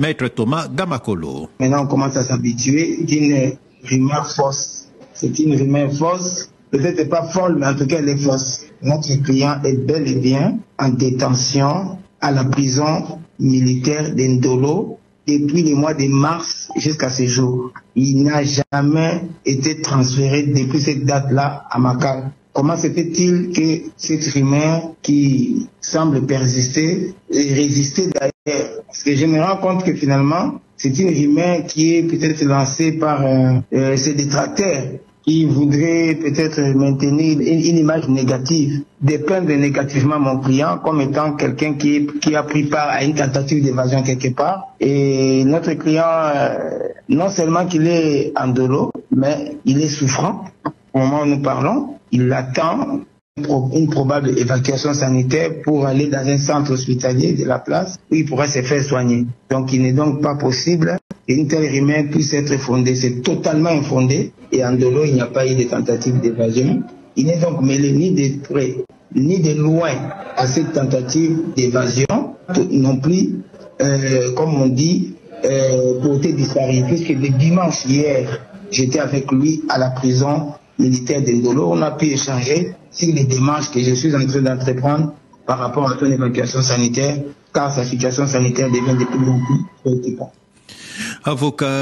Maître Thomas Gamakolo. Maintenant, on commence à s'habituer d'une rumeur fausse. C'est une rumeur fausse. Peut-être pas folle, mais en tout cas, elle est fausse. Notre client est bel et bien en détention à la prison militaire d'Indolo depuis le mois de mars jusqu'à ce jour. Il n'a jamais été transféré depuis cette date-là à Makala. Comment se fait-il que cette rumeur qui semble persister et résister d'ailleurs? Parce que je me rends compte que finalement, c'est une rumeur qui est peut-être lancée par ces détracteurs qui voudraient peut-être maintenir une image négative, dépeindre négativement mon client comme étant quelqu'un qui a pris part à une tentative d'évasion quelque part. Et notre client, non seulement qu'il est en dolo, mais il est souffrant. Au moment où nous parlons, il attend une probable évacuation sanitaire pour aller dans un centre hospitalier de la place où il pourra se faire soigner. Donc il n'est donc pas possible qu'une telle rumeur puisse être fondée. C'est totalement infondé. Et en dolo, il n'y a pas eu de tentative d'évasion. Il n'est donc mêlé ni de près ni de loin à cette tentative d'évasion, non plus, comme on dit, porté disparu. Puisque le dimanche hier, j'étais avec lui à la prison militaire d'Indolo. On a pu échanger sur les démarches que je suis en train d'entreprendre par rapport à son évacuation sanitaire, car sa situation sanitaire devient de plus en plus préoccupante. Avocat